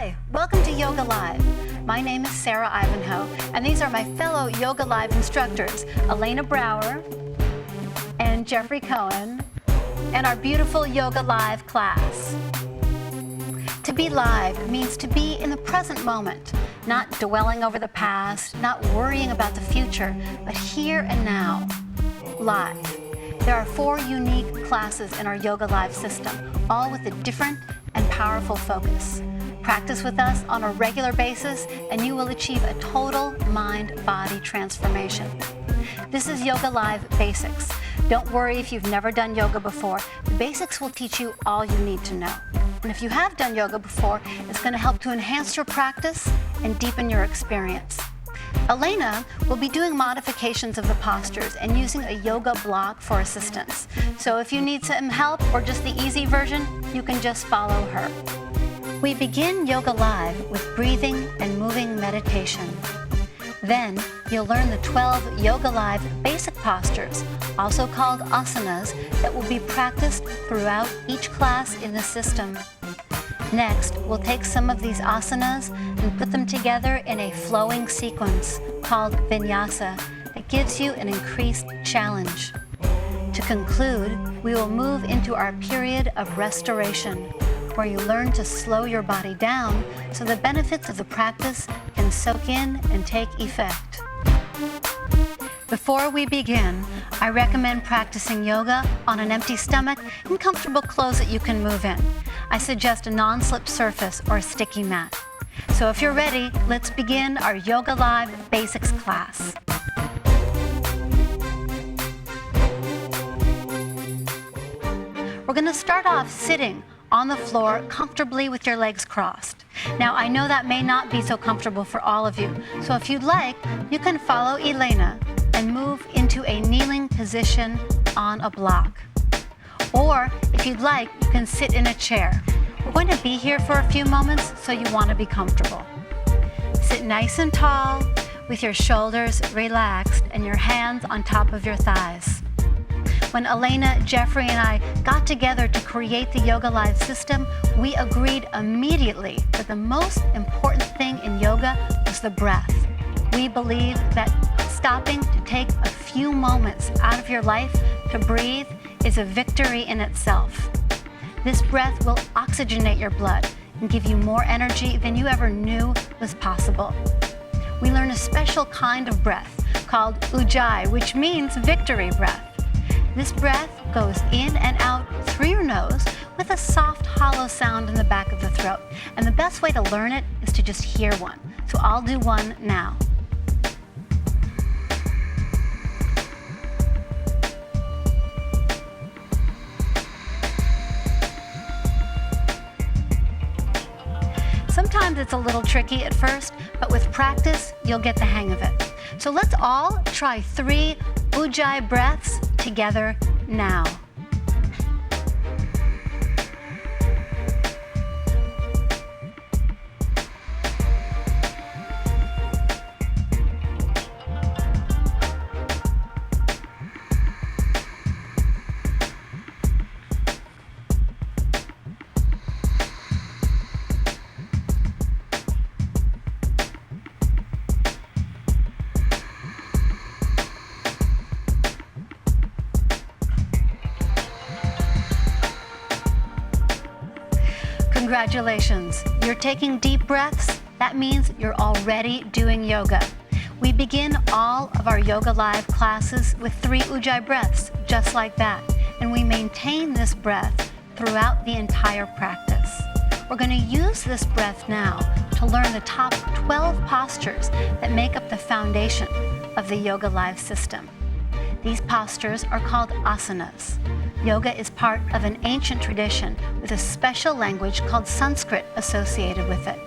Hi, welcome to Yoga Live. My name is Sara Ivanhoe, and these are my fellow Yoga Live instructors, Elena Brower and Jeffrey Cohen, and our beautiful Yoga Live class. To be live means to be in the present moment, not dwelling over the past, not worrying about the future, but here and now, live. There are 4 unique classes in our Yoga Live system, all with a different and powerful focus. Practice with us on a regular basis and you will achieve a total mind-body transformation. This is Yoga Live Basics. Don't worry if you've never done yoga before. The basics will teach you all you need to know. And if you have done yoga before, it's going to help to enhance your practice and deepen your experience. Elena will be doing modifications of the postures and using a yoga block for assistance. So if you need some help or just the easy version, you can just follow her. We begin Yoga Live with breathing and moving meditation. Then you'll learn the 12 Yoga Live basic postures, also called asanas, that will be practiced throughout each class in the system. Next, we'll take some of these asanas and put them together in a flowing sequence called vinyasa that gives you an increased challenge. To conclude, we will move into our period of restoration, where you learn to slow your body down so the benefits of the practice can soak in and take effect. Before we begin, I recommend practicing yoga on an empty stomach in comfortable clothes that you can move in. I suggest a non-slip surface or a sticky mat. So if you're ready, let's begin our Yoga Live Basics class. We're going to start off sitting on the floor comfortably with your legs crossed. Now, I know that may not be so comfortable for all of you, so if you'd like, you can follow Elena and move into a kneeling position on a block. Or, if you'd like, you can sit in a chair. We're going to be here for a few moments, so you want to be comfortable. Sit nice and tall with your shoulders relaxed and your hands on top of your thighs. When Elena, Jeffrey, and I got together to create the Yoga Live system, we agreed immediately that the most important thing in yoga was the breath. We believe that stopping to take a few moments out of your life to breathe is a victory in itself. This breath will oxygenate your blood and give you more energy than you ever knew was possible. We learn a special kind of breath called ujjayi, which means victory breath. This breath goes in and out through your nose with a soft, hollow sound in the back of the throat. And the best way to learn it is to just hear one. So I'll do one now. Sometimes it's a little tricky at first, but with practice, you'll get the hang of it. So let's all try 3 ujjayi breaths together now. Congratulations, you're taking deep breaths. That means you're already doing yoga. We begin all of our Yoga Live classes with 3 ujjayi breaths, just like that. And we maintain this breath throughout the entire practice. We're going to use this breath now to learn the top 12 postures that make up the foundation of the Yoga Live system. These postures are called asanas. Yoga is part of an ancient tradition with a special language called Sanskrit associated with it.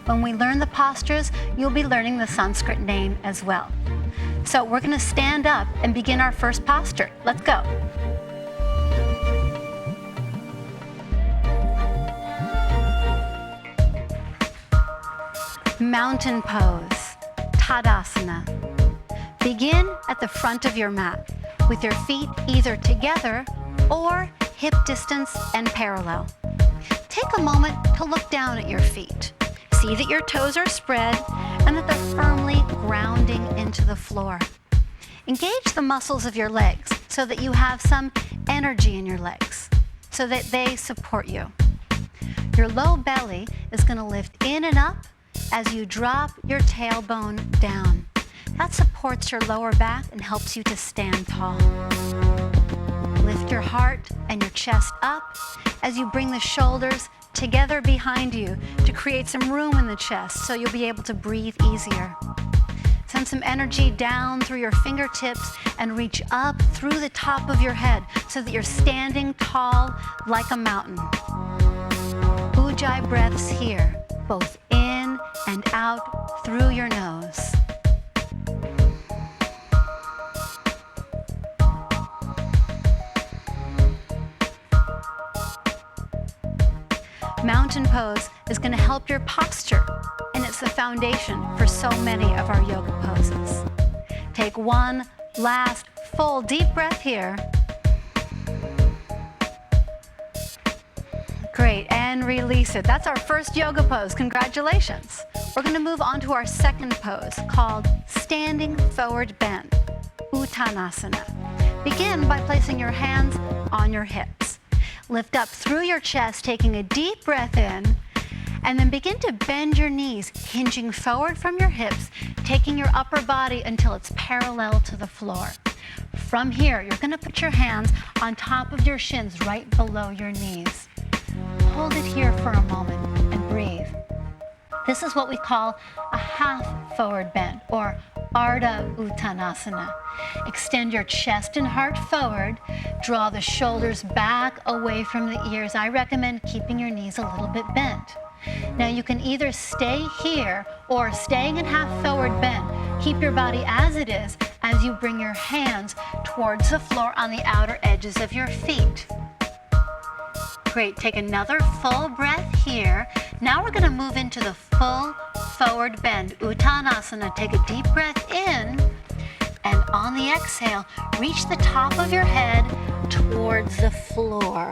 When we learn the postures, you'll be learning the Sanskrit name as well. So we're going to stand up and begin our first posture. Let's go. Mountain pose, Tadasana. Begin at the front of your mat with your feet either together or hip distance and parallel. Take a moment to look down at your feet. See that your toes are spread and that they're firmly grounding into the floor. Engage the muscles of your legs so that you have some energy in your legs, so that they support you. Your low belly is going to lift in and up as you drop your tailbone down. That supports your lower back and helps you to stand tall. Lift your heart and your chest up as you bring the shoulders together behind you to create some room in the chest so you'll be able to breathe easier. Send some energy down through your fingertips and reach up through the top of your head so that you're standing tall like a mountain. Ujjayi breaths here, both in and out through your nose. Mountain pose is going to help your posture, and it's the foundation for so many of our yoga poses. Take one last full deep breath here. Great, and release it. That's our first yoga pose. Congratulations. We're going to move on to our second pose called Standing Forward Bend, Uttanasana. Begin by placing your hands on your hips. Lift up through your chest, taking a deep breath in, and then begin to bend your knees, hinging forward from your hips, taking your upper body until it's parallel to the floor. From here, you're going to put your hands on top of your shins, right below your knees. Hold it here for a moment and breathe. This is what we call a half forward bend, or Ardha Uttanasana. Extend your chest and heart forward. Draw the shoulders back away from the ears. I recommend keeping your knees a little bit bent. Now you can either stay here or staying in half forward bend. Keep your body as it is as you bring your hands towards the floor on the outer edges of your feet. Great, take another full breath here. Now we're going to move into the full forward bend, Uttanasana. Take a deep breath in, and on the exhale, reach the top of your head towards the floor.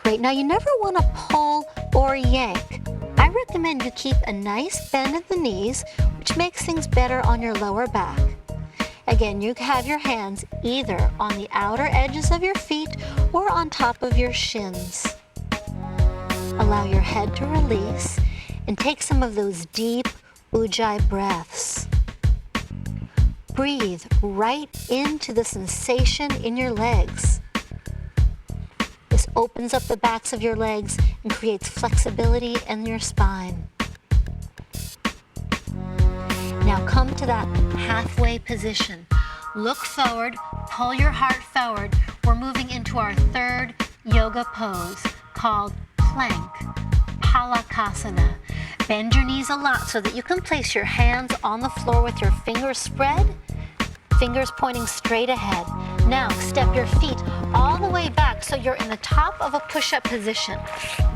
Great, now you never want to pull or yank. I recommend you keep a nice bend in the knees, which makes things better on your lower back. Again, you have your hands either on the outer edges of your feet or on top of your shins. Allow your head to release and take some of those deep Ujjayi breaths. Breathe right into the sensation in your legs. This opens up the backs of your legs and creates flexibility in your spine. Now come to that halfway position. Look forward, pull your heart forward. We're moving into our third yoga pose called plank, Palakasana. Bend your knees a lot so that you can place your hands on the floor with your fingers spread, fingers pointing straight ahead. Now step your feet all the way back so you're in the top of a push-up position.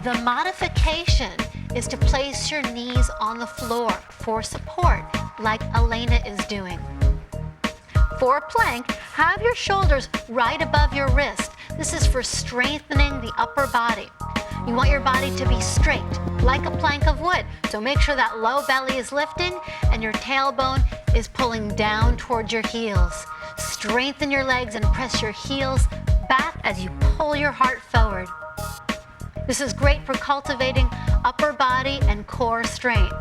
The modification is to place your knees on the floor for support, like Elena is doing. For a plank, have your shoulders right above your wrist. This is for strengthening the upper body. You want your body to be straight, like a plank of wood. So make sure that low belly is lifting and your tailbone is pulling down towards your heels. Strengthen your legs and press your heels back as you pull your heart forward. This is great for cultivating upper body and core strength.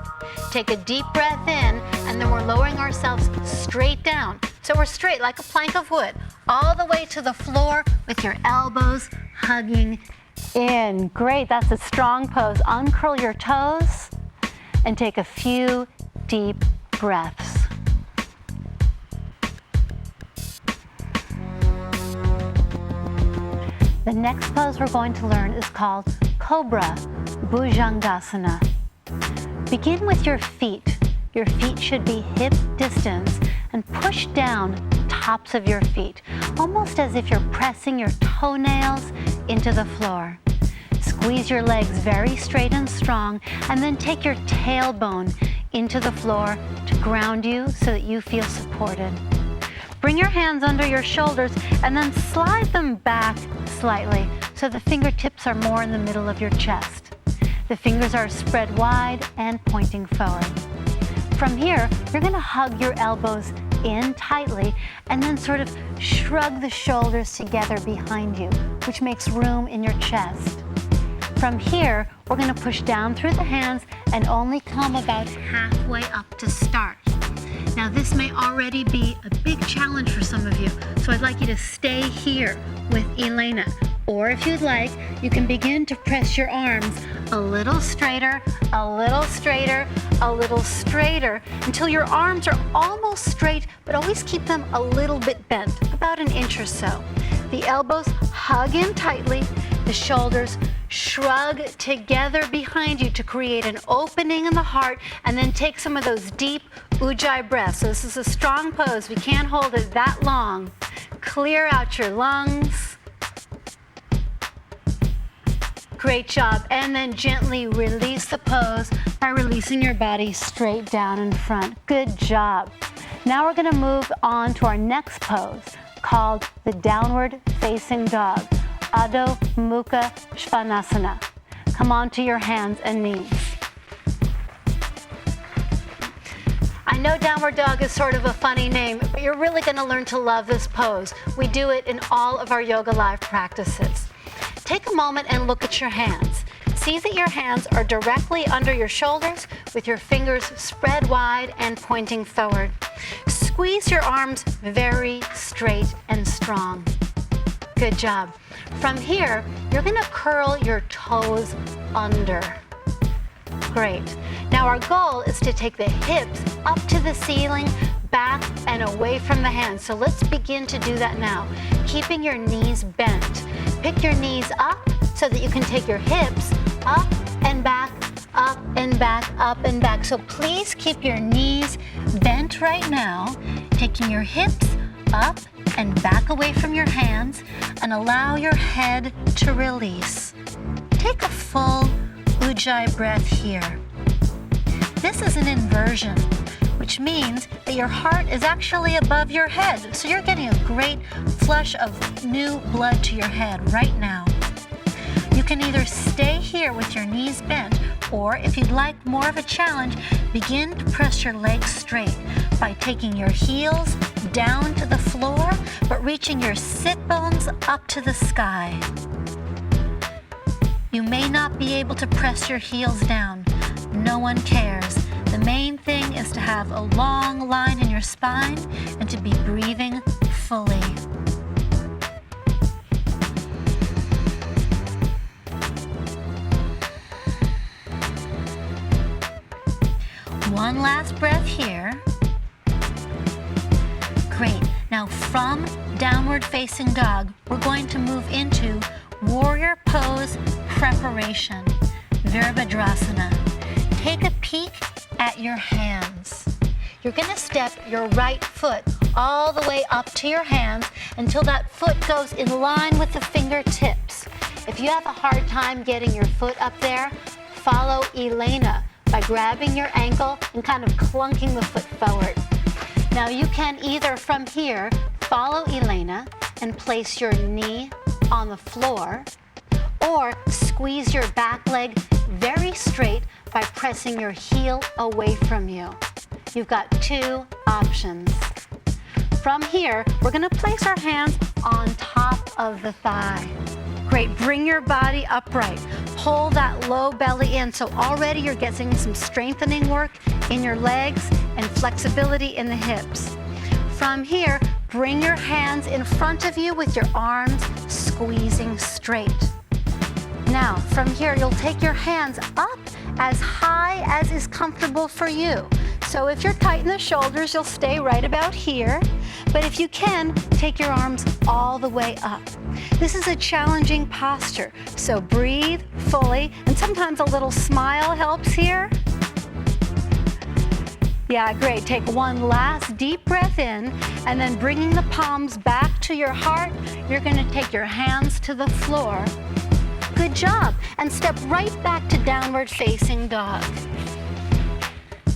Take a deep breath in, and then we're lowering ourselves straight down. So we're straight like a plank of wood, all the way to the floor with your elbows hugging in. Great, that's a strong pose. Uncurl your toes and take a few deep breaths. The next pose we're going to learn is called Cobra Bhujangasana. Begin with your feet. Your feet should be hip distance and push down tops of your feet, almost as if you're pressing your toenails into the floor. Squeeze your legs very straight and strong, and then take your tailbone into the floor to ground you so that you feel supported. Bring your hands under your shoulders and then slide them back slightly so the fingertips are more in the middle of your chest. The fingers are spread wide and pointing forward. From here, you're going to hug your elbows in tightly and then sort of shrug the shoulders together behind you, which makes room in your chest. From here, we're going to push down through the hands and only come about halfway up to start. Now this may already be a big challenge for some of you, so I'd like you to stay here with Elena. Or if you'd like, you can begin to press your arms a little straighter, a little straighter, a little straighter, until your arms are almost straight, but always keep them a little bit bent, about an inch or so. The elbows hug in tightly, the shoulders shrug together behind you to create an opening in the heart, and then take some of those deep ujjayi breaths. So this is a strong pose. We can't hold it that long. Clear out your lungs. Great job. And then gently release the pose by releasing your body straight down in front. Good job. Now we're going to move on to our next pose called the downward facing dog, Adho Mukha Svanasana. Come onto your hands and knees. I know downward dog is sort of a funny name, but you're really going to learn to love this pose. We do it in all of our Yoga Live practices. Take a moment and look at your hands. See that your hands are directly under your shoulders with your fingers spread wide and pointing forward. Squeeze your arms very straight and strong. Good job. From here, you're going to curl your toes under. Great. Now our goal is to take the hips up to the ceiling, back and away from the hands. So let's begin to do that now, keeping your knees bent. Pick your knees up so that you can take your hips up and back, up and back, up and back. So please keep your knees bent right now, taking your hips up and back away from your hands, and allow your head to release. Take a full ujjayi breath here. This is an inversion, which means that your heart is actually above your head. So you're getting a great flush of new blood to your head right now. You can either stay here with your knees bent, or if you'd like more of a challenge, begin to press your legs straight by taking your heels down to the floor, but reaching your sit bones up to the sky. You may not be able to press your heels down. No one cares. The main thing is to have a long line in your spine and to be breathing fully. One last breath here. Great. Now from downward facing dog, we're going to move into warrior pose preparation, Virabhadrasana. Take a peek at your hands. You're going to step your right foot all the way up to your hands until that foot goes in line with the fingertips. If you have a hard time getting your foot up there, follow Elena by grabbing your ankle and kind of clunking the foot forward. Now you can either from here follow Elena and place your knee on the floor, or squeeze your back leg very straight by pressing your heel away from you. You've got two options. From here, we're going to place our hands on top of the thigh. Great, bring your body upright. Pull that low belly in, so already you're getting some strengthening work in your legs and flexibility in the hips. From here, bring your hands in front of you with your arms squeezing straight. Now, from here, you'll take your hands up as high as is comfortable for you. So if you're tight in the shoulders, you'll stay right about here. But if you can, take your arms all the way up. This is a challenging posture, so breathe fully, and sometimes a little smile helps here. Yeah, great. Take one last deep breath in, and then bringing the palms back to your heart, you're going to take your hands to the floor. Good job. And step right back to downward facing dog.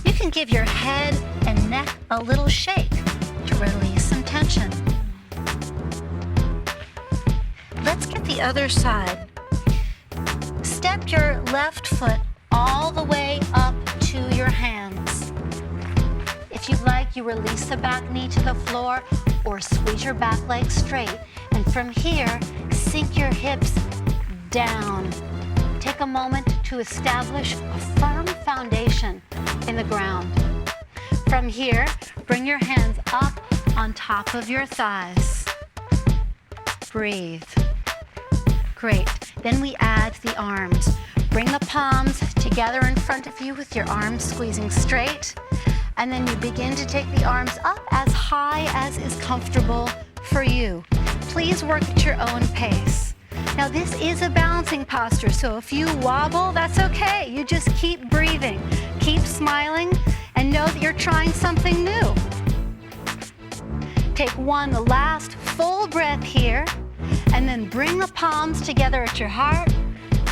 You can give your head and neck a little shake to release some tension. Let's get the other side. Step your left foot all the way up to your hands. If you'd like, you release the back knee to the floor or squeeze your back leg straight. And from here, sink your hips down. Take a moment to establish a firm foundation in the ground. From here, bring your hands up on top of your thighs. Breathe. Great. Then we add the arms. Bring the palms together in front of you with your arms squeezing straight. And then you begin to take the arms up as high as is comfortable for you. Please work at your own pace. Now this is a balancing posture, so if you wobble, that's okay. You just keep breathing, keep smiling, and know that you're trying something new. Take one last full breath here, and then bring the palms together at your heart.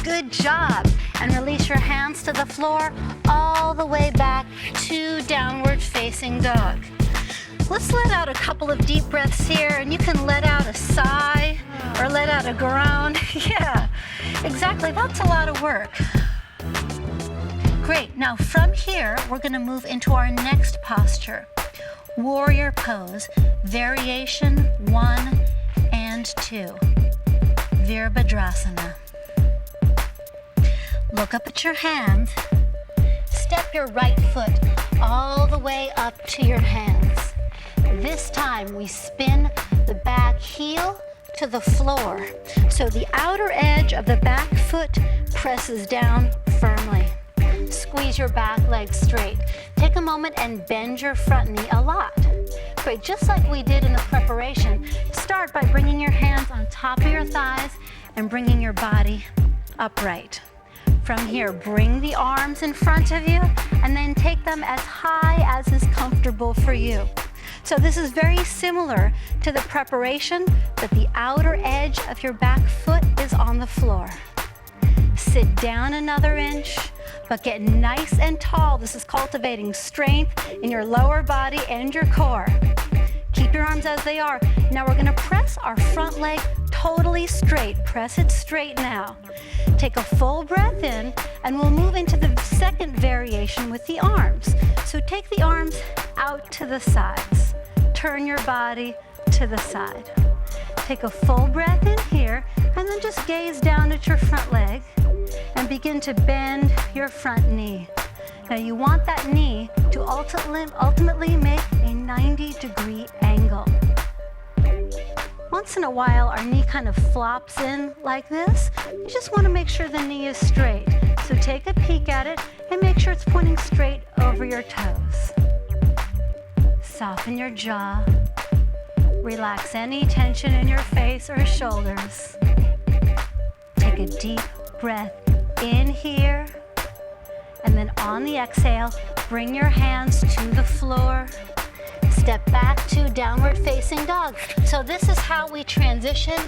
Good job. And release your hands to the floor all the way back to downward facing dog. Let's let out a couple of deep breaths here, and you can let out a sigh or let out a groan. Yeah, exactly. That's a lot of work. Great. Now from here, we're going to move into our next posture. Warrior pose, variation 1 and 2. Virabhadrasana. Look up at your hands. Step your right foot all the way up to your hands. This time we spin the back heel to the floor, so the outer edge of the back foot presses down firmly. Squeeze your back leg straight. Take a moment and bend your front knee a lot. Great, just like we did in the preparation, start by bringing your hands on top of your thighs and bringing your body upright. From here, bring the arms in front of you and then take them as high as is comfortable for you. So this is very similar to the preparation, but the outer edge of your back foot is on the floor. Sit down another inch, but get nice and tall. This is cultivating strength in your lower body and your core. Keep your arms as they are. Now we're going to press our front leg totally straight. Press it straight now. Take a full breath in, and we'll move into the second variation with the arms. So take the arms out to the sides. Turn your body to the side. Take a full breath in here, and then just gaze down at your front leg and begin to bend your front knee. Now you want that knee to ultimately make a 90-degree angle. Once in a while, our knee kind of flops in like this. You just want to make sure the knee is straight. So take a peek at it and make sure it's pointing straight over your toes. Soften your jaw. Relax any tension in your face or shoulders. Take a deep breath in here. And then on the exhale, bring your hands to the floor. Step back to downward facing dog. So this is how we transition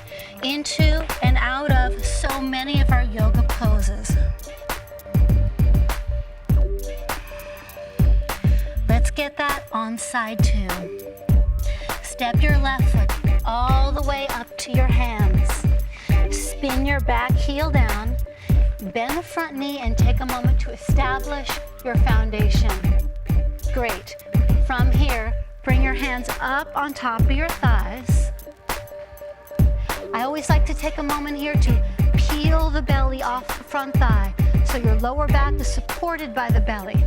into and out of so many of our yoga poses. Let's get that on side 2. Step your left foot all the way up to your hands. Spin your back heel down. Bend the front knee and take a moment to establish your foundation. Great. From here, bring your hands up on top of your thighs. I always like to take a moment here to peel the belly off the front thigh so your lower back is supported by the belly.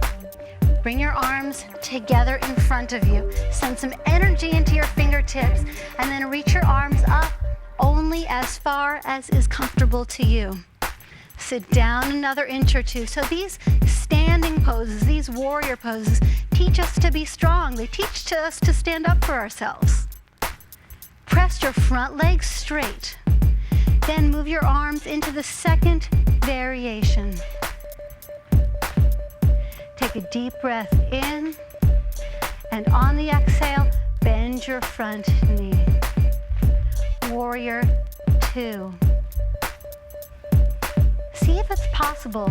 Bring your arms together in front of you. Send some energy into your fingertips and then reach your arms up only as far as is comfortable to you. Sit down another inch or two. So these standing poses, these warrior poses, teach us to be strong. They teach us to stand up for ourselves. Press your front leg straight. Then move your arms into the second variation. Take a deep breath in, and on the exhale, bend your front knee. Warrior 2. See if it's possible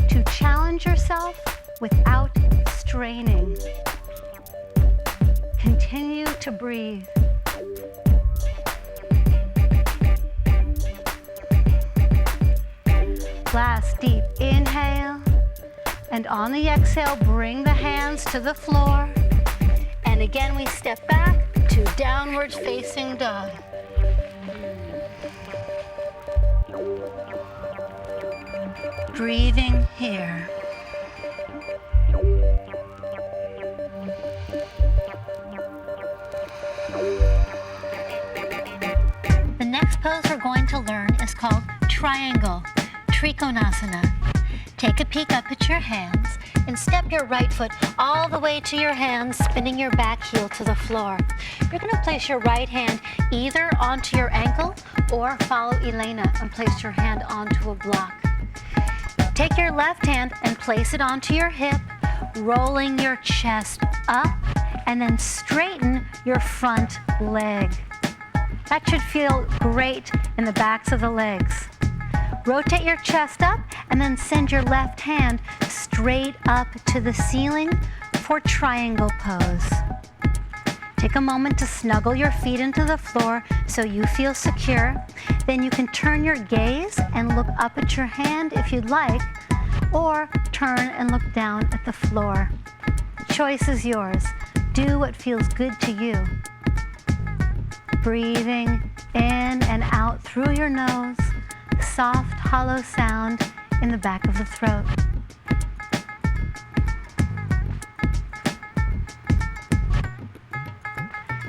to challenge yourself without straining. Continue to breathe. Last deep inhale And on the exhale, bring the hands to the floor. And again, we step back to downward facing dog. Breathing here. The next pose we're going to learn is called triangle, Trikonasana. Take a peek up at your hands and step your right foot all the way to your hands, spinning your back heel to the floor. You're going to place your right hand either onto your ankle or follow Elena and place your hand onto a block. Take your left hand and place it onto your hip, rolling your chest up, and then straighten your front leg. That should feel great in the backs of the legs. Rotate your chest up and then send your left hand straight up to the ceiling for triangle pose. Take a moment to snuggle your feet into the floor so you feel secure. Then you can turn your gaze and look up at your hand if you'd like, or turn and look down at the floor. The choice is yours. Do what feels good to you. Breathing in and out through your nose. Soft, hollow sound in the back of the throat.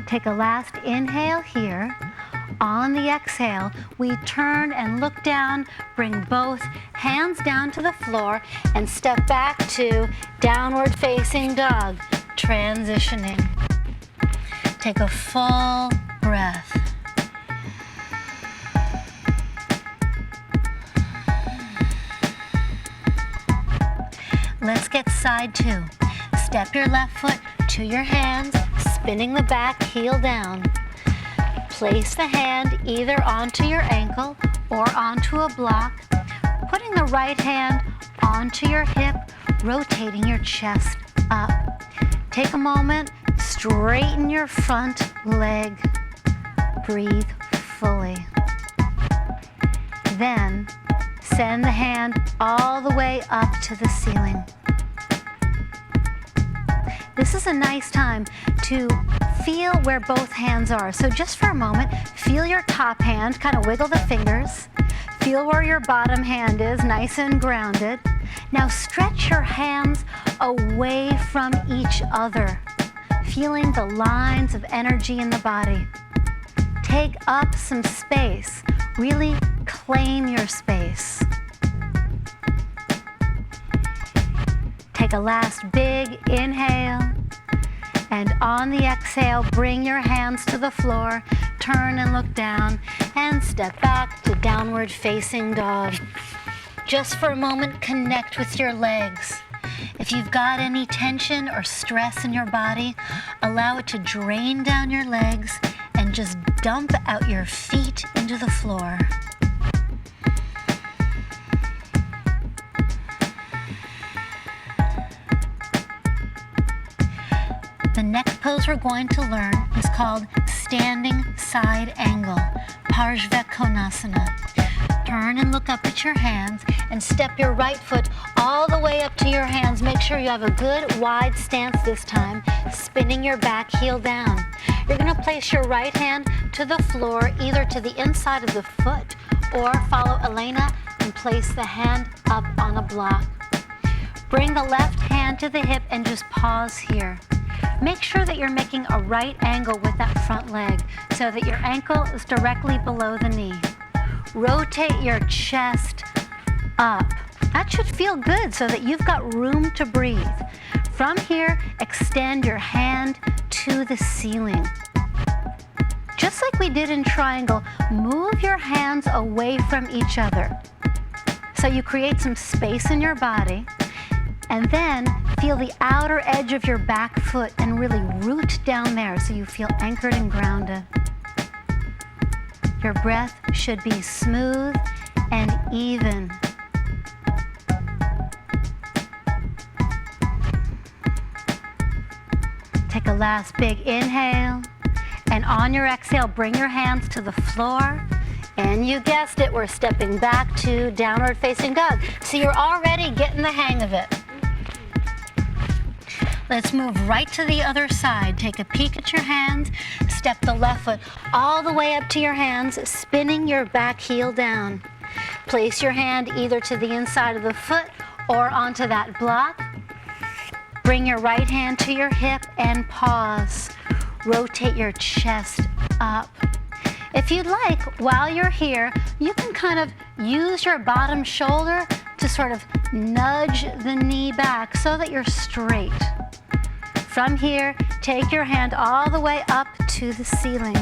Take a last inhale here. On the exhale, we turn and look down, bring both hands down to the floor, and step back to downward facing dog, transitioning. Take a full breath. Let's get side two. Step your left foot to your hands, spinning the back heel down. Place the hand either onto your ankle or onto a block, putting the right hand onto your hip, rotating your chest up. Take a moment, straighten your front leg. Breathe fully. Then, send the hand all the way up to the ceiling. This is a nice time to feel where both hands are. So just for a moment, feel your top hand, kind of wiggle the fingers. Feel where your bottom hand is, nice and grounded. Now stretch your hands away from each other, feeling the lines of energy in the body. Take up some space. Really claim your space. Take a last big inhale, and on the exhale, bring your hands to the floor, turn and look down, and step back to downward facing dog. Just for a moment, connect with your legs. If you've got any tension or stress in your body, allow it to drain down your legs and just dump out your feet into the floor. The next pose we're going to learn is called standing side angle, Parshvakonasana. Turn and look up at your hands and step your right foot all the way up to your hands. Make sure you have a good wide stance this time, spinning your back heel down. You're going to place your right hand to the floor, either to the inside of the foot, or follow Elena and place the hand up on a block. Bring the left hand to the hip and just pause here. Make sure that you're making a right angle with that front leg so that your ankle is directly below the knee. Rotate your chest up. That should feel good so that you've got room to breathe. From here, extend your hand to the ceiling. Just like we did in triangle, move your hands away from each other so you create some space in your body. And then feel the outer edge of your back foot and really root down there so you feel anchored and grounded. Your breath should be smooth and even. Take a last big inhale, and on your exhale, bring your hands to the floor. And you guessed it, we're stepping back to downward facing dog. So you're already getting the hang of it. Let's move right to the other side. Take a peek at your hands. Step the left foot all the way up to your hands, spinning your back heel down. Place your hand either to the inside of the foot or onto that block. Bring your right hand to your hip and pause. Rotate your chest up. If you'd like, while you're here, you can kind of use your bottom shoulder to sort of nudge the knee back so that you're straight. From here, take your hand all the way up to the ceiling.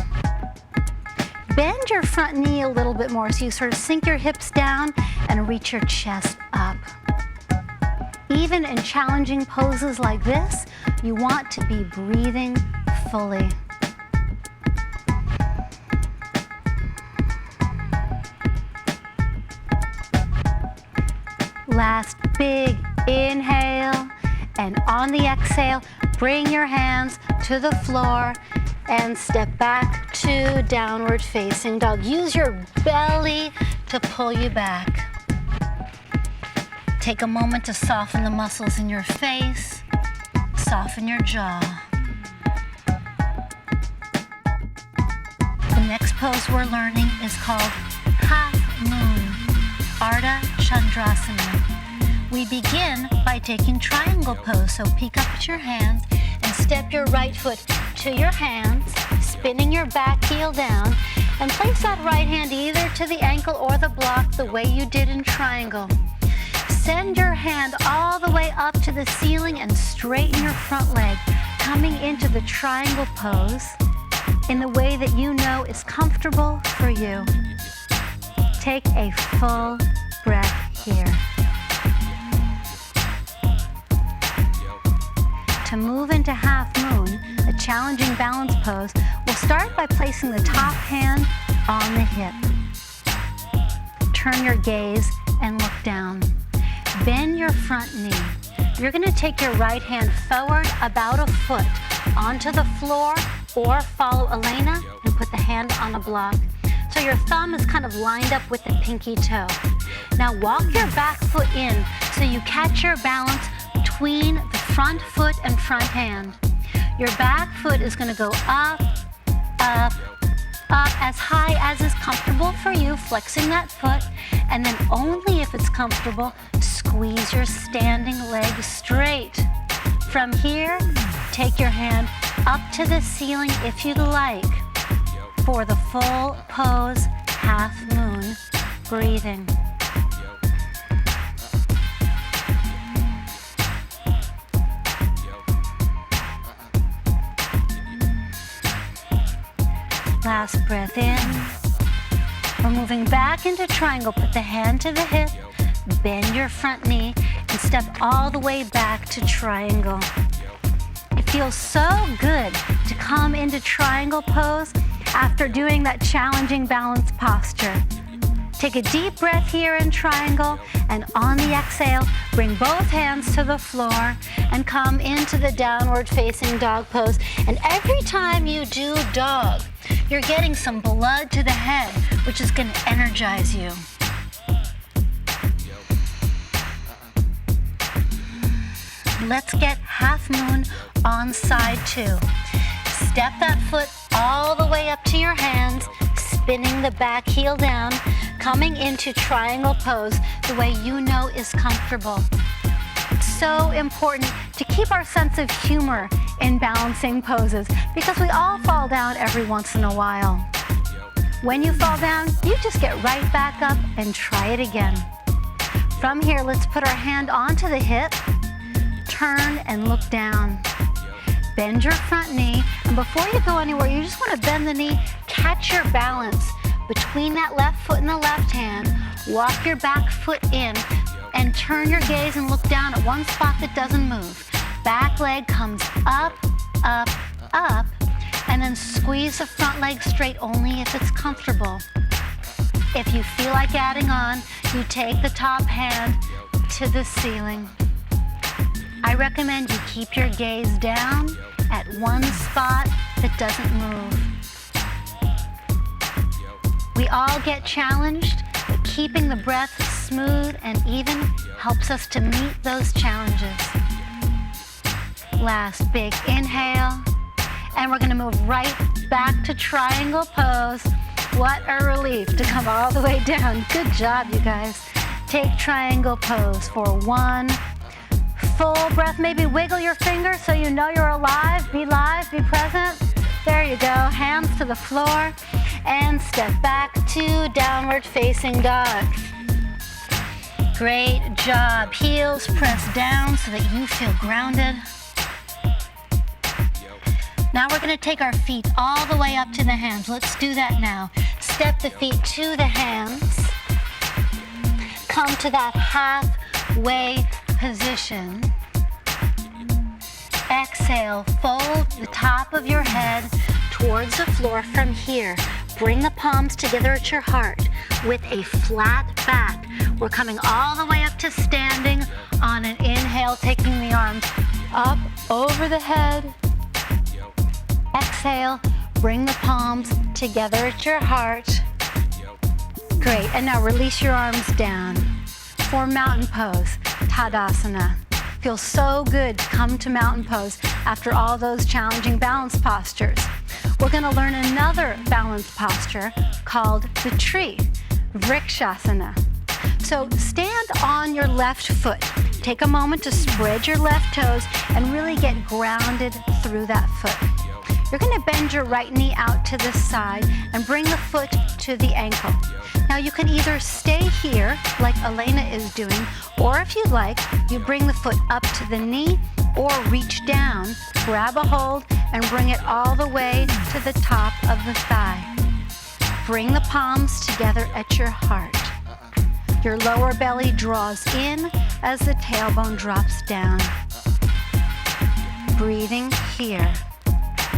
Bend your front knee a little bit more so you sort of sink your hips down and reach your chest up. Even in challenging poses like this, you want to be breathing fully. Last big inhale, and on the exhale, bring your hands to the floor and step back to downward facing dog. Use your belly to pull you back. Take a moment to soften the muscles in your face, soften your jaw. The next pose we're learning is called Half Moon, Ardha Chandrasana. We begin by taking triangle pose, so peek up at your hands and step your right foot to your hands, spinning your back heel down, and place that right hand either to the ankle or the block the way you did in triangle. Send your hand all the way up to the ceiling and straighten your front leg, coming into the triangle pose in the way that you know is comfortable for you. Take a full breath here. To move into Half Moon, a challenging balance pose, we'll start by placing the top hand on the hip. Turn your gaze and look down. Bend your front knee. You're going to take your right hand forward about a foot onto the floor, or follow Elena and put the hand on a block. So your thumb is kind of lined up with the pinky toe. Now walk your back foot in so you catch your balance between the front foot and front hand. Your back foot is going to go up, up, up as high as is comfortable for you, flexing that foot, and then only if it's comfortable, squeeze your standing leg straight. From here, take your hand up to the ceiling if you'd like for the full pose, Half Moon, breathing. Last breath in. We're moving back into triangle. Put the hand to the hip, bend your front knee, and step all the way back to triangle. It feels so good to come into triangle pose after doing that challenging balance posture. Take a deep breath here in triangle, and on the exhale, bring both hands to the floor and come into the downward facing dog pose. And every time you do dog, you're getting some blood to the head, which is going to energize you. Let's get Half Moon on side two. Step that foot all the way up to your hands, spinning the back heel down, coming into triangle pose the way you know is comfortable. It's so important to keep our sense of humor in balancing poses because we all fall down every once in a while. When you fall down, you just get right back up and try it again. From here, let's put our hand onto the hip, turn and look down. Bend your front knee, and before you go anywhere, you just want to bend the knee, catch your balance between that left foot and the left hand, walk your back foot in, and turn your gaze and look down at one spot that doesn't move. Back leg comes up, up, up, and then squeeze the front leg straight only if it's comfortable. If you feel like adding on, you take the top hand to the ceiling. I recommend you keep your gaze down at one spot that doesn't move. We all get challenged, but keeping the breath smooth and even helps us to meet those challenges. Last big inhale. And we're gonna move right back to triangle pose. What a relief to come all the way down. Good job, you guys. Take triangle pose for one full breath. Maybe wiggle your fingers so you know you're alive. Be live, be present. There you go, hands to the floor. And step back to downward facing dog. Great job. Heels press down so that you feel grounded. Now we're gonna take our feet all the way up to the hands. Let's do that now. Step the feet to the hands. Come to that halfway position. Exhale, fold the top of your head towards the floor from here. Bring the palms together at your heart with a flat back. We're coming all the way up to standing on an inhale, taking the arms up over the head. Exhale, bring the palms together at your heart. Great, and now release your arms down for mountain pose, Tadasana. Feels so good to come to mountain pose after all those challenging balance postures. We're gonna learn another balance posture called the tree, Vrikshasana. So stand on your left foot. Take a moment to spread your left toes and really get grounded through that foot. You're gonna bend your right knee out to the side and bring the foot to the ankle. Now you can either stay here like Elena is doing, or if you'd like, you bring the foot up to the knee or reach down, grab a hold and bring it all the way to the top of the thigh. Bring the palms together at your heart. Your lower belly draws in as the tailbone drops down. Breathing here.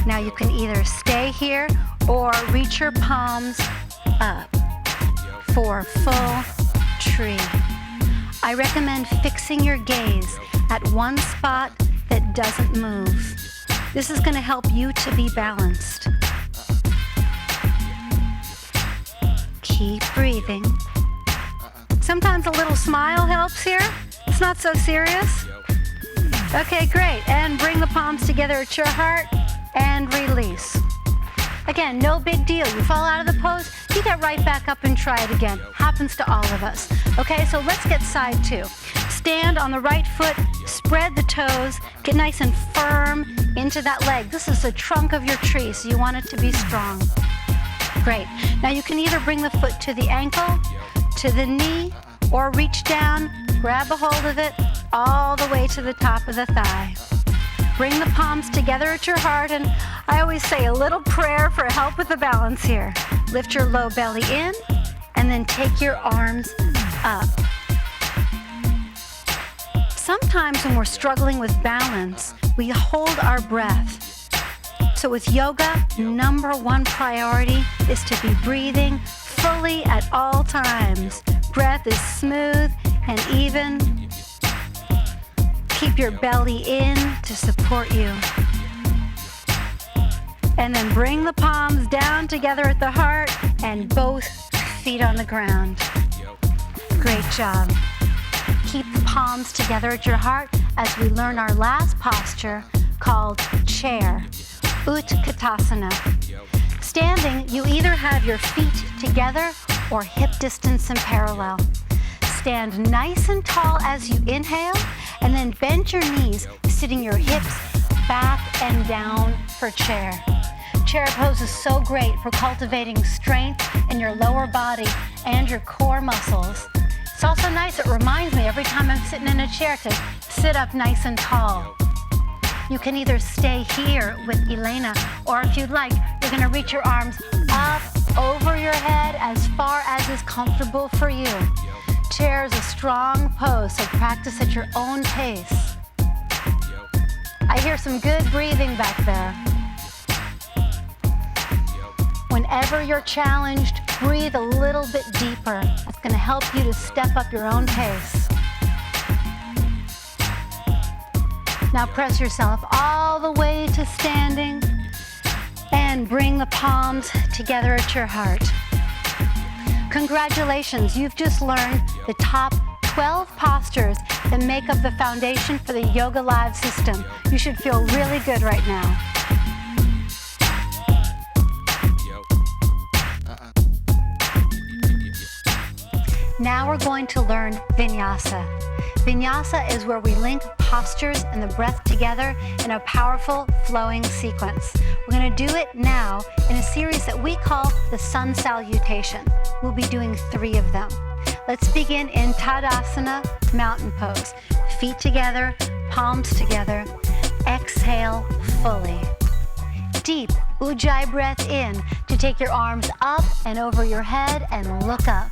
Now you can either stay here or reach your palms up for full tree. I recommend fixing your gaze at one spot that doesn't move. This is going to help you to be balanced. Keep breathing. Sometimes a little smile helps here. It's not so serious. Okay, great. And bring the palms together at your heart. And release. Again, no big deal. You fall out of the pose, you get right back up and try it again. Happens to all of us. Okay, so let's get side two. Stand on the right foot, spread the toes, get nice and firm into that leg. This is the trunk of your tree, so you want it to be strong. Great. Now you can either bring the foot to the ankle, to the knee, or reach down, grab a hold of it, all the way to the top of the thigh. Bring the palms together at your heart, and I always say a little prayer for help with the balance here. Lift your low belly in, and then take your arms up. Sometimes when we're struggling with balance, we hold our breath. So with yoga, number one priority is to be breathing fully at all times. Breath is smooth and even. Keep your belly in to support you. And then bring the palms down together at the heart and both feet on the ground. Great job. Keep the palms together at your heart as we learn our last posture called chair, Utkatasana. Standing, you either have your feet together or hip distance and parallel. Stand nice and tall as you inhale, and then bend your knees, sitting your hips back and down for chair. Chair pose is so great for cultivating strength in your lower body and your core muscles. It's also nice, it reminds me every time I'm sitting in a chair to sit up nice and tall. You can either stay here with Elena, or if you'd like, you're gonna reach your arms up over your head as far as is comfortable for you. Chair is a strong pose, so practice at your own pace. I hear some good breathing back there. Whenever you're challenged, breathe a little bit deeper. It's going to help you to step up your own pace. Now press yourself all the way to standing and bring the palms together at your heart. Congratulations, you've just learned the top 12 postures that make up the foundation for the Yoga Live system. You should feel really good right now. Now we're going to learn vinyasa. Vinyasa is where we link postures and the breath together in a powerful flowing sequence. We're going to do it now in a series that we call the Sun Salutation. We'll be doing 3 of them. Let's begin in Tadasana, mountain pose. Feet together, palms together. Exhale fully. Deep Ujjayi breath in to take your arms up and over your head and look up.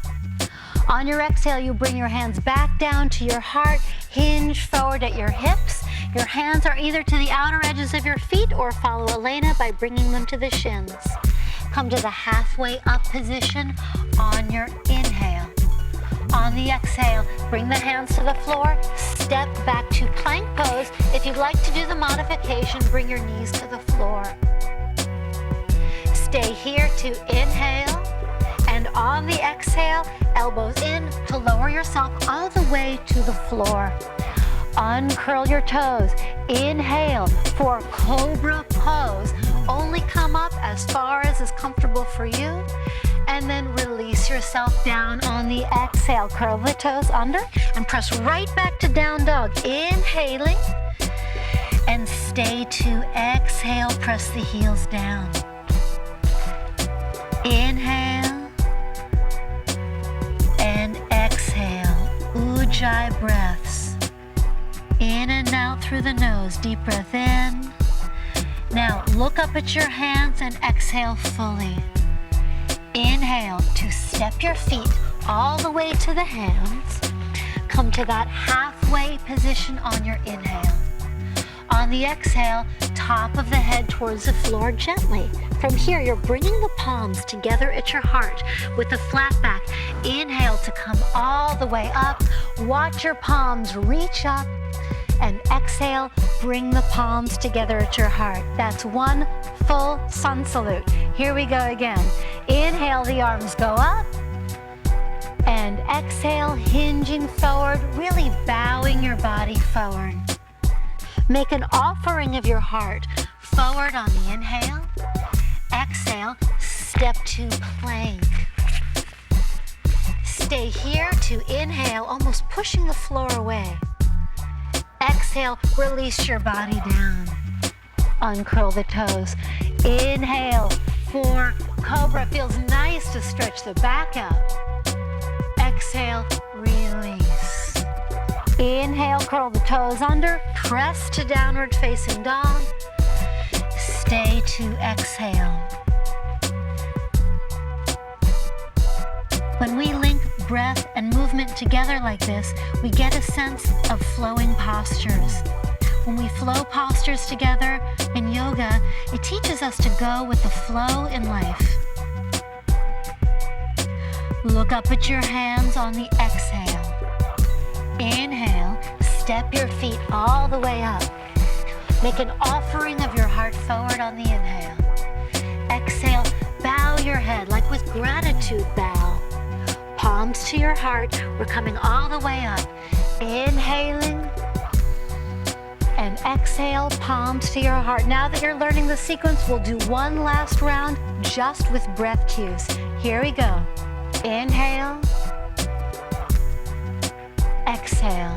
On your exhale, you bring your hands back down to your heart, hinge forward at your hips. Your hands are either to the outer edges of your feet or follow Elena by bringing them to the shins. Come to the halfway up position on your inhale. On the exhale, bring the hands to the floor, step back to plank pose. If you'd like to do the modification, bring your knees to the floor. Stay here to inhale, and on the exhale, elbows in to lower yourself all the way to the floor. Uncurl your toes. Inhale for Cobra pose. Only come up as far as is comfortable for you, and then release yourself down on the exhale. Curl the toes under and press right back to down dog. Inhaling, and stay to exhale. Press the heels down. Inhale and exhale. Ujjayi breaths. In and out through the nose. Deep breath in. Now look up at your hands and exhale fully. Inhale to step your feet all the way to the hands. Come to that halfway position on your inhale. On the exhale, top of the head towards the floor gently. From here, you're bringing the palms together at your heart with the flat back. Inhale to come all the way up. Watch your palms reach up. And exhale, bring the palms together at your heart. That's 1 full sun salute. Here we go again. Inhale, the arms go up. And exhale, hinging forward, really bowing your body forward. Make an offering of your heart forward on the inhale. Exhale, step to plank. Stay here to inhale, almost pushing the floor away. Exhale, release your body down. Uncurl the toes. Inhale for Cobra. Feels nice to stretch the back out. Exhale, release. Inhale, curl the toes under. Press to downward facing dog. Stay to exhale. When we link breath and movement together like this, we get a sense of flowing postures. When we flow postures together in yoga, it teaches us to go with the flow in life. Look up at your hands on the exhale. Inhale, step your feet all the way up. Make an offering of your heart forward on the inhale. Exhale, bow your head like with gratitude bow. Palms to your heart. We're coming all the way up. Inhaling and exhale, palms to your heart. Now that you're learning the sequence, we'll do one last round just with breath cues. Here we go. Inhale. Exhale.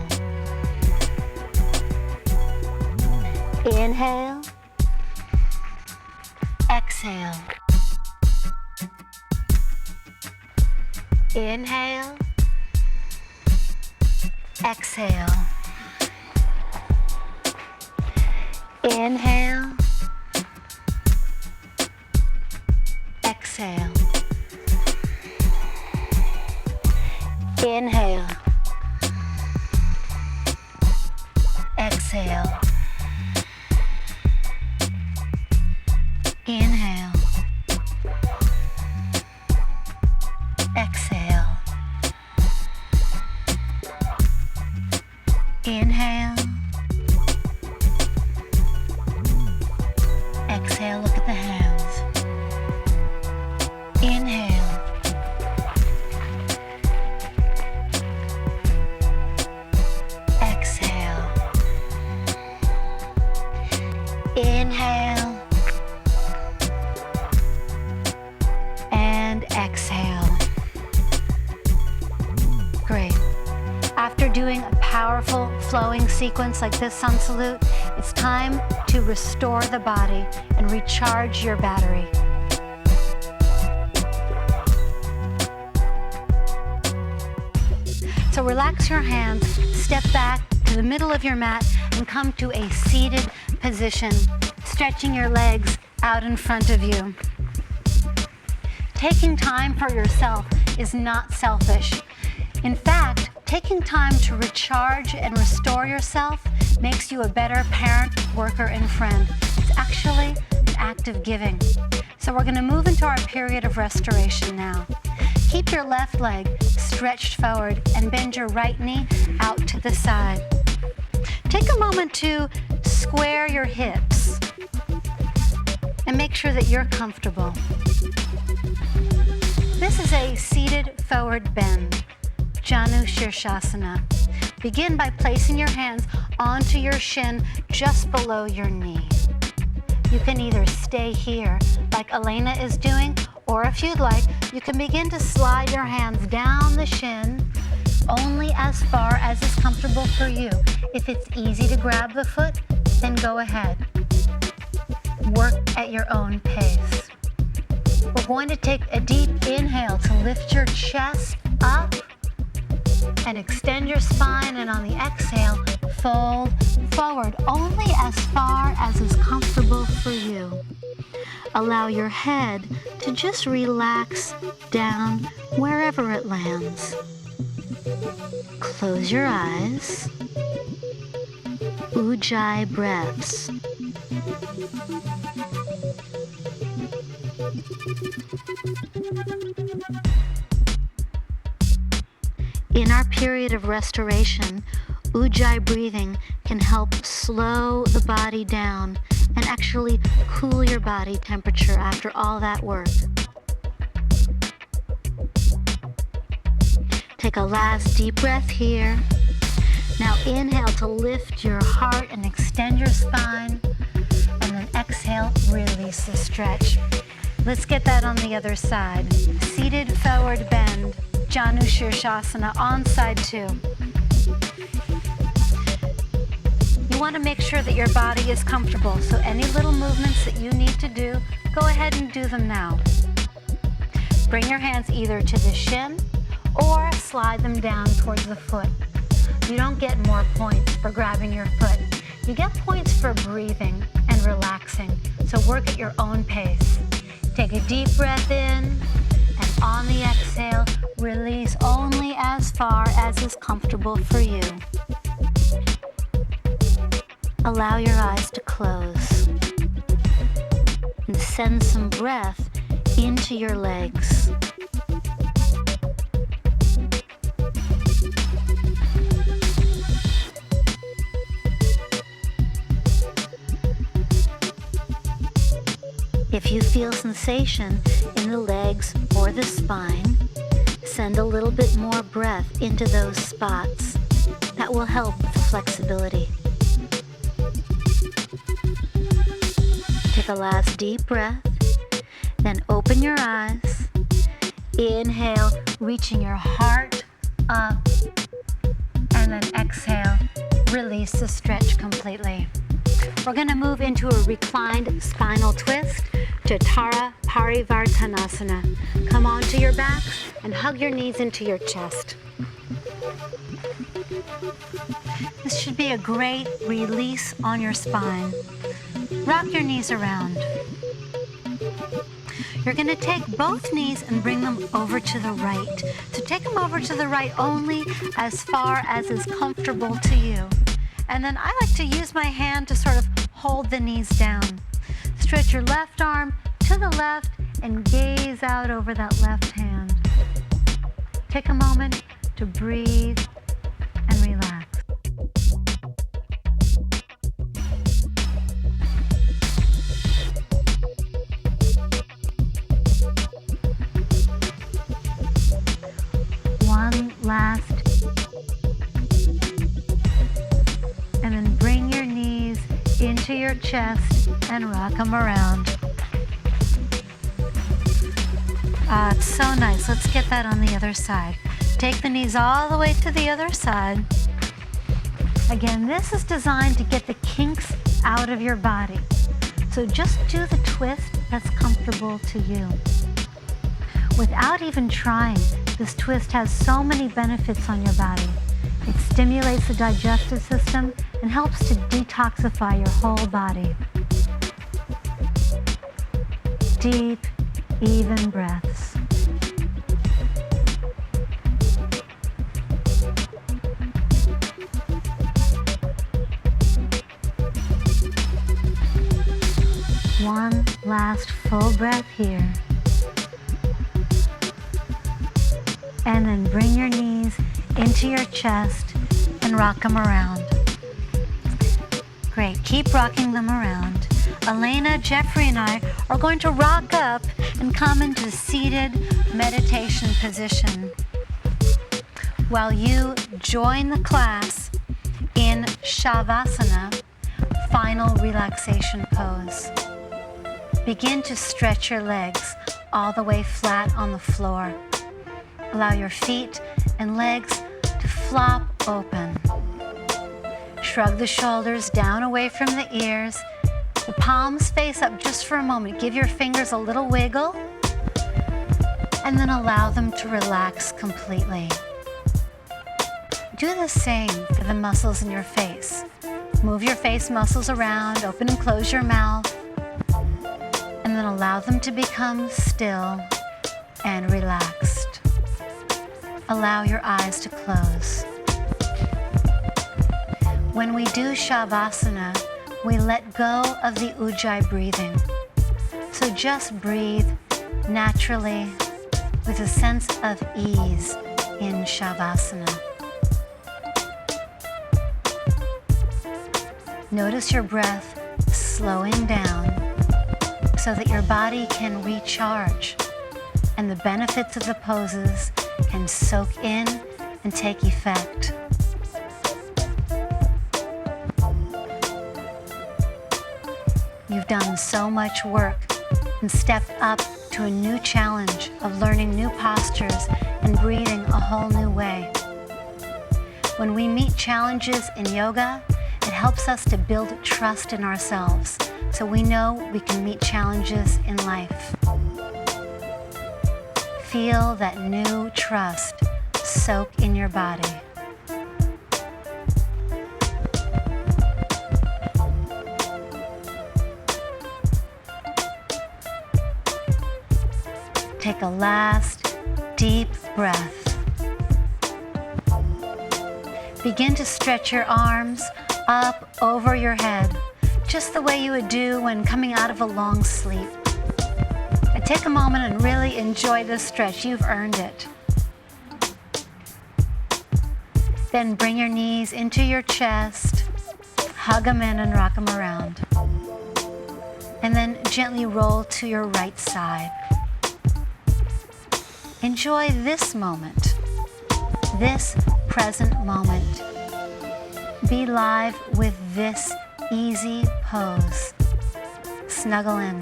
Inhale. Exhale. Inhale. Exhale. Inhale. Exhale. Inhale. Exhale. Inhale. Exhale. Inhale. Exhale, look at the hands. Inhale. After doing a powerful flowing sequence like this on Salute, it's time to restore the body and recharge your battery. So relax your hands, step back to the middle of your mat and come to a seated position, stretching your legs out in front of you. Taking time for yourself is not selfish. In fact, taking time to recharge and restore yourself makes you a better parent, worker, and friend. It's actually an act of giving. So we're going to move into our period of restoration now. Keep your left leg stretched forward and bend your right knee out to the side. Take a moment to square your hips and make sure that you're comfortable. This is a seated forward bend, Janu Shirshasana. Begin by placing your hands onto your shin just below your knee. You can either stay here like Elena is doing, or if you'd like, you can begin to slide your hands down the shin only as far as is comfortable for you. If it's easy to grab the foot, then go ahead. Work at your own pace. We're going to take a deep inhale to lift your chest up and extend your spine, and on the exhale, fold forward only as far as is comfortable for you. Allow your head to just relax down wherever it lands. Close your eyes. Ujjayi breaths. In our period of restoration, Ujjayi breathing can help slow the body down and actually cool your body temperature after all that work. Take a last deep breath here. Now inhale to lift your heart and extend your spine, and then exhale, release the stretch. Let's get that on the other side. Seated forward bend, Janu Shirshasana on side 2. You want to make sure that your body is comfortable, so any little movements that you need to do, go ahead and do them now. Bring your hands either to the shin or slide them down towards the foot. You don't get more points for grabbing your foot. You get points for breathing and relaxing, so work at your own pace. Take a deep breath in, and on the exhale, release only as far as is comfortable for you. Allow your eyes to close and send some breath into your legs. If you feel sensation in the legs or the spine, send a little bit more breath into those spots. That will help with the flexibility. Take a last deep breath, then open your eyes. Inhale, reaching your heart up, and then exhale, release the stretch completely. We're going to move into a reclined spinal twist, Jatara Parivartanasana. Come onto your backs and hug your knees into your chest. This should be a great release on your spine. Rock your knees around. You're going to take both knees and bring them over to the right. So take them over to the right only as far as is comfortable to you. And then I like to use my hand to sort of hold the knees down. Stretch your left arm to the left and gaze out over that left hand. Take a moment to breathe and relax. One last. And then bring your knees into your chest and rock them around. It's so nice. Let's get that on the other side. Take the knees all the way to the other side. Again, this is designed to get the kinks out of your body. So just do the twist that's comfortable to you. Without even trying, this twist has so many benefits on your body. It stimulates the digestive system and helps to detoxify your whole body. Deep, even breaths. One last full breath here. And then bring your knees into your chest and rock them around. Great, keep rocking them around. Elena, Jeffrey, and I are going to rock up and come into seated meditation position while you join the class in Shavasana, final relaxation pose. Begin to stretch your legs all the way flat on the floor. Allow your feet and legs to flop open. Shrug the shoulders down away from the ears. The palms face up just for a moment. Give your fingers a little wiggle and then allow them to relax completely. Do the same for the muscles in your face. Move your face muscles around, open and close your mouth, and then allow them to become still and relaxed. Allow your eyes to close. When we do Shavasana, we let go of the Ujjayi breathing. So just breathe naturally with a sense of ease in Shavasana. Notice your breath slowing down so that your body can recharge and the benefits of the poses can soak in and take effect. You've done so much work and stepped up to a new challenge of learning new postures and breathing a whole new way. When we meet challenges in yoga, it helps us to build trust in ourselves so we know we can meet challenges in life. Feel that new trust soak in your body. Take a last deep breath. Begin to stretch your arms up over your head, just the way you would do when coming out of a long sleep. And take a moment and really enjoy this stretch. You've earned it. Then bring your knees into your chest, hug them in and rock them around. And then gently roll to your right side. Enjoy this moment, this present moment. Be live with this easy pose. Snuggle in.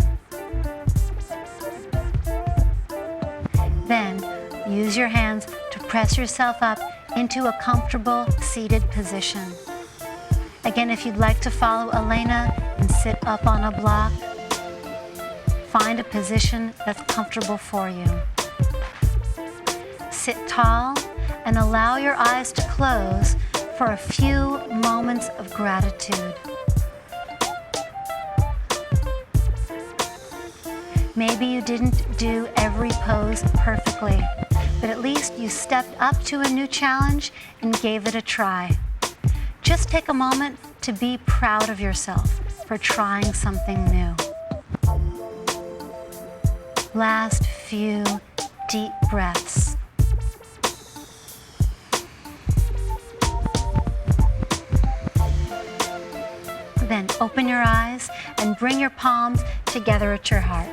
Then use your hands to press yourself up into a comfortable seated position. Again, if you'd like to follow Elena and sit up on a block, find a position that's comfortable for you. Sit tall and allow your eyes to close for a few moments of gratitude. Maybe you didn't do every pose perfectly, but at least you stepped up to a new challenge and gave it a try. Just take a moment to be proud of yourself for trying something new. Last few deep breaths. Then open your eyes and bring your palms together at your heart.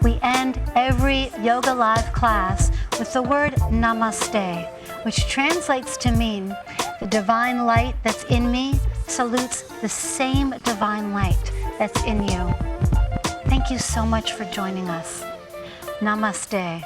We end every Yoga Live class with the word Namaste, which translates to mean the divine light that's in me salutes the same divine light that's in you. Thank you so much for joining us. Namaste.